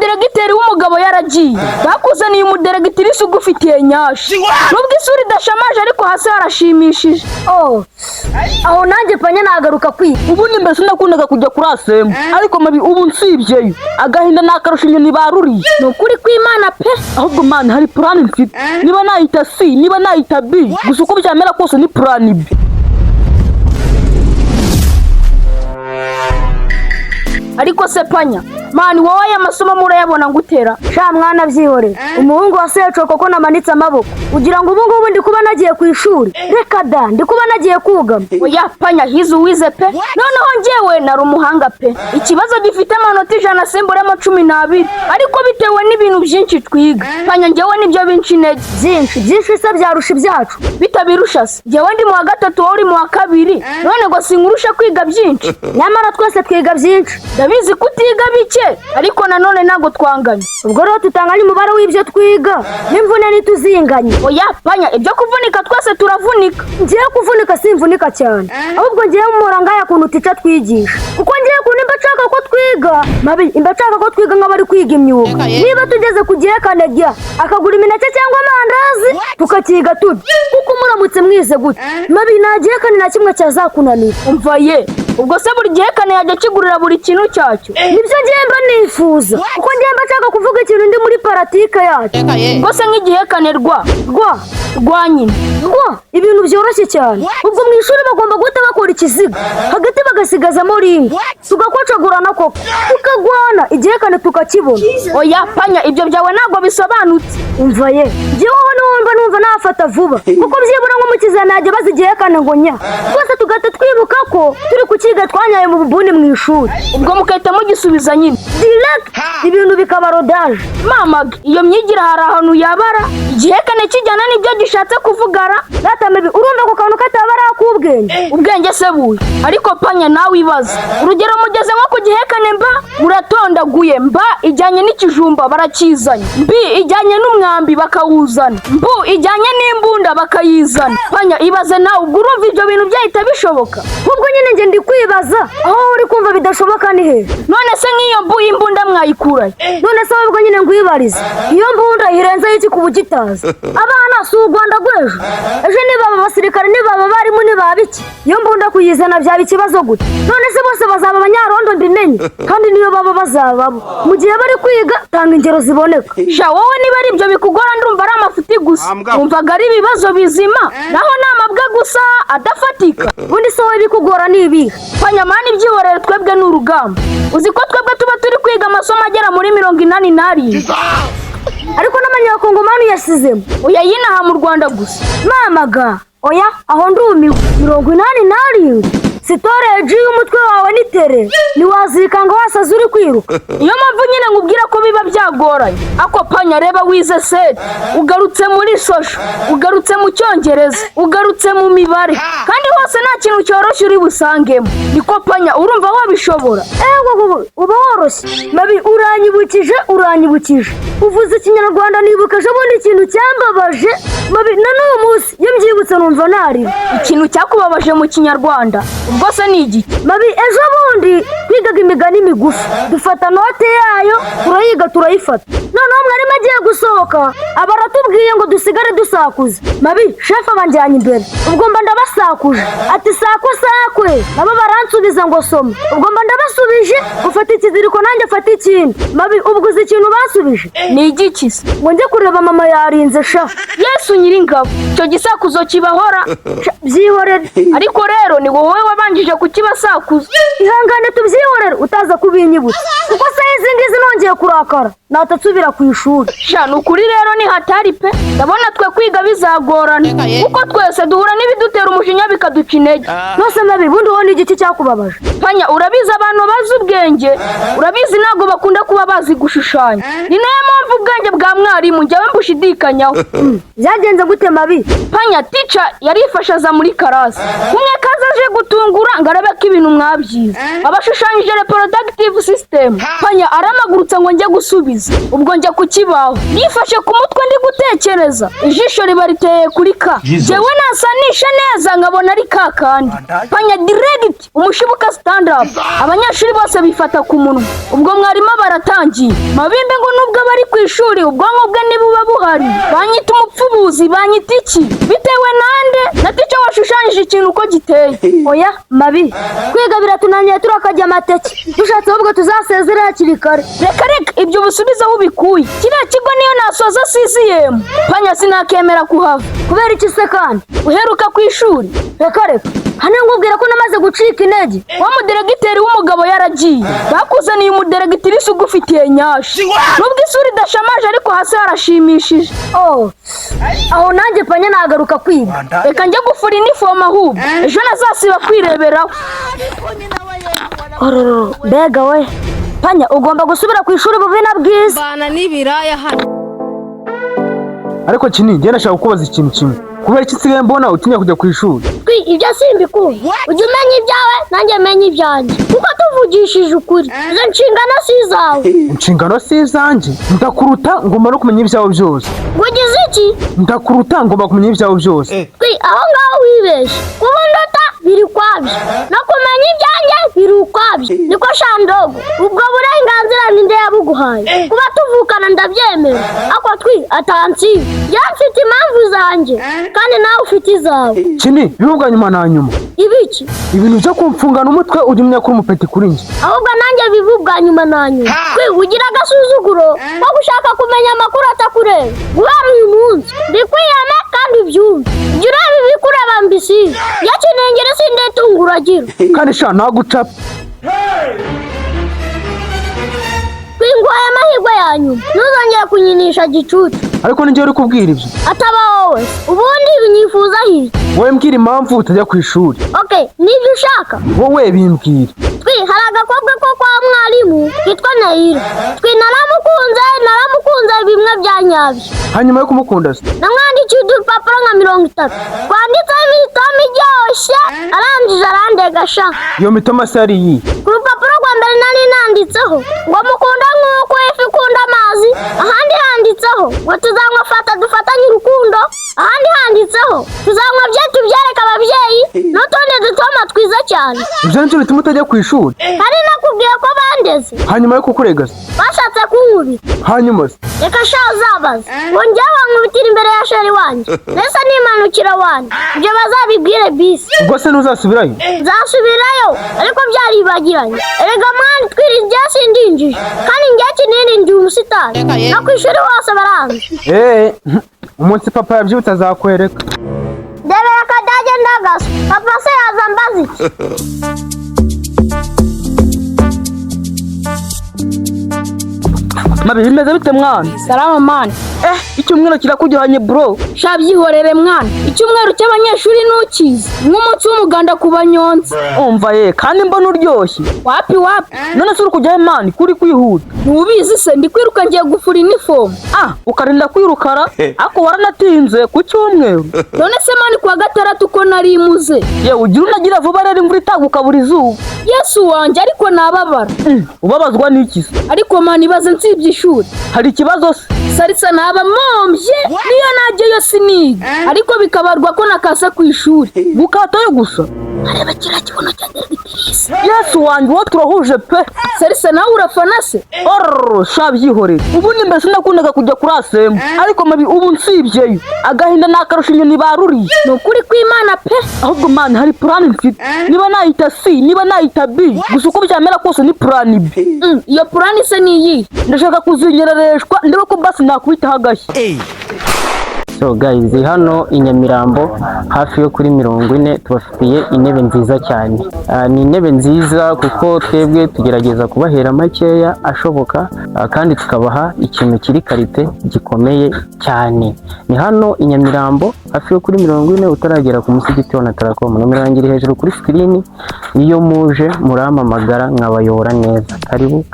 umudiregiteri w'umugabo yaragiye bakuzaniye umudiregiteri ugufitiye nyashi nubwo isura idashamaje ariko hasi harashimishije. Aho nanjye panya nagaruka kwiga. Ubundi mbese nakundaga kujya kuri asemu ariko mabi ubu nsibyeyo agahinda nakarusha inyoni baruriye. Ni ukuri kw'Imana pe. Ahubwo man hari plan mfite, niba nayita C niba nayita B gusa uko byamera kose ni plan B. Ariko se panya mani wowe amasomo murayabona ngutera sha mwana byihore. Umuhungu wa Secoko ko namanitse amaboko ugira ngo ubungubu ndi kuba nagiye ku ishuri. Reka da ndi kuba nagiye kugama. Oya panya hizo wize pe noneho njyewe nari umuhanga pe. Ikibazo gifite amanota 100 simburemo 12 ariko bitewe n'ibintu byinshi twiga. Panya njyewe nibyo binshi intege byinshi se byarusha ibyacu bitabirusha se. Njyewe ndi mu wa gatatu wowe uri mu wa kabiri none ngo sinkurusha kwiga byinshi. Nyamara twese twiga byinshi. Ndabizi kutiga bike ariko nanone nago twanganye. Ubwo rero tutanganye umubare w'ibyo twiga n'imvune nituzinganye. Oya panya ibyo kuvunika twese turavunika. Ngiye kuvunika simvunika cyane ahubwo ngiye mumura ngaya kuntu tica twigisha kuko ngiye kuntu imbacaka ko twiga mabi imbacaka ko twiga nk'abari kwiga imyuga. Niba tugeze ku gihe kanajya akagura imineke cyangwa amandazi tukakiga tuti kuko muramutse mwize gute mabi nagiye kane na kimwe cyazakunanira. Umva ye ubwo se buri gihe kane yajya kigurira buri kintu cyacyo. Nibyo ngemba nifuza kuko ngemba nshaka kuvuga ikintu ndi muri paratike yacu. Ubwo se nk'igihe kane rwa nyine ibintu byoroshye cyane. Ubwo mu ishuri bagomba guhita bakora ikiziga hagati bagasigazamo ringi tugakocagurana koko tukagwana igihe kane tukakibona. Oya panya ibyo byawe ntabwo bisobanutse. Umva ye njyewe numva nafata vuba kuko byibura ngo mukiza najya bazigiye kane ngo nya twese tugata twibuka ko turi kukiga twanyaye mu bubuni mu ishuri. Ubwo mukahita mugisubiza nyine direct ibintu bikaba rodage. Mama iyo myigire hari ahantu yabara igihe kane kijyana n'ibyo gishatse kuvugara datamebi urumva ku kantu katabara ubwenge se buye. Ariko panya nawe ibaza urugero mugeze nko ku gihe kane mba muratondaguye mba ijyanye n'ikijumba barakizanya mbi ijyanye n'umwambi bakawuzana mbu ijyanye n'imbunda bakayizana. Panya ibaze nawe ubwo urumva ibyo bintu byahita bishoboka. Ubwo nyine nge ndi kwibaza aho uri kumva bidashoboka ni he. None se nk'iyo mbu imbunda mwayikuraye? None se ubwo nyine ngwibariza iyo mbunda irenze iki kubugitaza abana si u Rwanda gwejo ejo niba abasirikare niba abarimu niba biki iyo mbunda kuyizana byaba ikibazo gute. None se bose bazaba abanyarondo mbimenye kandi niyo baba bazababo mu gihe bari kwiga tanga ingero ziboneka. Sha wowe niba ari ibyo bikugora ndumva ari amafuti gusa umvaga ari ibibazo bizima naho namabwa gusa adafatika. Ubundi se wowe bikugora nibi panya mani byihorere twebwe n'urugamba. Uzi ko twebwe tuba turi kwiga amasomo agera muri 87 ariko n'amanyakongomani yasizemo. Oya yinaha mu Rwanda gusa mamaga. Oya aho ndumiwe 87 sitoreji y'umutwe wawe ni tere niwazika ngo wasaze uri kwiruka. Iyo mpamvu nyine nkubwira ko biba byagoranye. Ako panya reba wize set ugarutse muri social ugarutse mu cyongereza ugarutse mu mibare kandi hose nta kintu cyoroshye uri busangemo. Niko panya urumva wabishobora? Uba woroshye mabi uranyibukije uvuze ikinyarwanda nibukaje ubundi ikintu cyambabaje mabi na n'uyu munsi iyo mbyibutse numva nari ikintu cyakubabaje mu kinyarwanda. Ubwo se ni igiki? Mabi ejo bundi twigaga imigani migufi dufata note yayo turayiga turayifata noneho mwarimu agiye gusohoka abaratubwiye ngo dusigare dusakuza. Mabi chef abanjyanye imbere ubwo mba ndabasakuje ati sakwe nabo baransubiza ngo soma ubwo mba ndabasubije ufata ikiziriko nanjye afata ikindi. Mabi ubwo uzi ikintu basubije ni igiki se? Ngo njye kureba mama yarinze sha Yesu nyiringabo icyo gisakuzo kibahora byihorere. Ariko rero ni wowe wabanjije kukibasakuza. Ihangane tubyihorere utaza kubinyibutsa kuko se izi ngizi nongeye kurakara natatsubira ku ishuri. Sha nukuri rero ni hatari pe ndabona twe kwiga bizagorana kuko twese duhura n'ibidutera umujinya bikaduca intege. Nose mabi bundi wowe ni igiki cyakubabaje? Panya urabizi abantu bazi ubwenge urabizi ntabwo bakunda kuba bazi gushushanya ni nayo mpamvu ubwenge bwa mwarimu njyewe mbushidikanyaho. Byagenze gute mabi? Panya teacher yarifashaza muri karasi kumwe kazaje gutungura ngarabe ko ibintu mwabyize abashushanyije reproductive system. Panya aramagurutsa ngo ngo njye gusubiza, ubwo njya ku kibaho nifashe ku mutwe ndi gutekereza, ijisho riba riteye kuri ka, jewe nasanisha neza nkabona ari ka kandi, panya direct umushibuka stand up, abanyeshuri bose bifata ku munwa, ubwo mwarimu baratangiye, mabimbe ngo nubwo bari ku ishuri ubwonko bwe nibuba buhari, banyita umupfubuzi, banyita iki bitewe nande na ticyo washushanyije ikintu uko giteye. Oya mabi, kwiga biratunaniye turakajya amateke, dushatse ahubwo tuzasezera hakiri kare. Reka ibyo busubiza aho ubikuye, kiriya kigo niyo nasoza CCM panya sinakemera kuhava. Kubera iki se kandi uheruka ku ishuri? Reka hano ngubwira ko namaze gucika intege. Wa muderegiteri w'umugabo yaragiye, bakuzaniye umuderegiteri ugufitiye nyashi, nubwo isuri idashamaje ariko hasi harashimishije. Aho nanjye panya nagaruka kwiga. Reka njye gufura inifomu ahubwo ejo nazasiba kwireberaho. Mbega we panya, ugomba gusubira ku ishuri bubi na bwiza. Bana n'ibiraya hano. Ariko Kini, njye nashaka kukubaza ikintu kimwe. Kubera iki nsigaye mbona utinya kujya ku ishuri? Ibyo simbikunda. Ujya umenya ibyawe nanjye menya ibyanjye, kuko tuvugishije ukuri. Izo nshingano si izawe. Inshingano si izanjye? Ndakuruta ngomba no kumenya ibyawe byose. Ugize iki? Ndakuruta ngomba kumenya ibyawe byose. Aho ngaho wibeshye. Kuba ndota biri kwabyo, no kumenya ibyanjye biri ukwabyo. Niko shandogo, ubwo burenganzira ninde yabuguhaye? Kuba tuvukana ndabyemera, ako atansiba. Mfite impamvu zanjye kandi nawe ufite izawe. Kini, bivuga nyuma na nyuma. Ibiki? Ibintu byo kumfungana umutwe ujya umenya ko umupeti kuri njye. Ahubwo nanjye bivuga nyuma na nyuma. Ugira agasuzuguro ko gushaka kumenya amakuru atakureba. Guhera uyu munsi ndi kwiyama kandi ubyumve. Jya ureba ibikureba mbisi, yakinengere sindetunguragira. Kandi sha nagucapa. Kwingwaye amahirwe yanyu, ntuzongere kunyinisha gicucu. Ariko ninjye uri kubwira ibyo. Ataba wowe, ubundi binyifuza hirya. Wowe mbwira impamvu utajya ku ishuri. Nibyo ushaka? Wowe bimbwira. Hari agakobwa ko kwa mwarimu kitwa Niba. Naramukunze bimwe bya nyabyo. Hanyuma yo kumukunda se? Namwandikiye udupapuro nka 30. Twanditseho imitoma iryoshye, arangije arandega sha. Iyo mitoma se ari iyi? Ku rupapuro rwa mbere nari nanditseho ngo mukunda nk'uko ifi ikunda amazi, ahandi handitseho ngo tuzanywa fata dufatanye urukundo, ahandi handitseho tuzanywa bye tubyereka ababyeyi, n'utundi dutoma twiza cyane. Ibyo nicyo bituma utajya ku ishuri? Hari nakubwiye ko bandeze. Hanyuma yo kukurega se? Bashatse kunkubita. Hanyuma se? Reka sha uzabaza, ngo njyewe wankubitira imbere ya sheri wanjye, nesa nimanukira wanjye, ibyo bazabibwire bisi. Ubwo se ntuzasubirayo? Nzasubirayo ariko byaribagiranye. Erega mwana twiringiye sindinjije, kandi njye kinini ndi umusitari, no ku ishuri hose baranzi. Umunsi papa yabyutse azakwereka. Ndebera akadage ndagasa, papa se yaza mbaza iki? Mabi bimeze bite mwana? Salama mani. Icyumweru kirakujyanye bro. Sha byihorere mwana, icyumweru cy'abanyeshuri ntukizi, nk'umunsi w'umuganda ku banyonzi. Umva kandi mbona uryoshye. Wapi none se uri kujyayo mani kuri kwihuta? Ntubizi se ndi kwiruka ngiye gufura inifomu. Ukarinda kwirukara ako waranatinze ku cyumweru. None se mani kuwa gatandatu ko narimuze. Yewe ugira unagira vuba rero imvura itaguka buri zuba. Yesu wanjye ariko nababara. Ubabazwa n'iki se? Ariko mani baze nsibye ishuri. Hari ikibazo se? Sarisa naba mombye niyo najyeyo siniga, ariko bikabarwa ko nakase ku ishuri. Gukatayo gusa? Areba kiriya kibuno cya Deregitisi. Yesu wanjye uwo turahuje pe. Sarisa nawe urafana se? Sha byihorere. Ubundi mbese nakundaga kujya kuri asembo, ariko mabi ubu nsibyeyo agahinda nakarusha inyoni baruriye. Ni ukuri kw'Imana pe. Ahubwo mani hari plan mfite, niba nayita C niba nayita B, gusa uko byamera kose ni plan B. Iyo plan se ni iyi? Ndashaka kuzinyerereshwa ndebe ko basi nakubitaho agashyi. So guys, hano i Nyamirambo hafi yo kuri 40 tubafitiye intebe nziza cyane. Ni intebe nziza kuko twebwe tugerageza kubahera makeya ashoboka, kandi tukabaha ikintu kiri karite gikomeye cyane. Ni hano i Nyamirambo hafi yo kuri 40 utaragera ku musigiti wa Turabagezaho. Nomero yanjye hejuru kuri screen, niyo muje murampamagara nkabayobora neza. Karibu.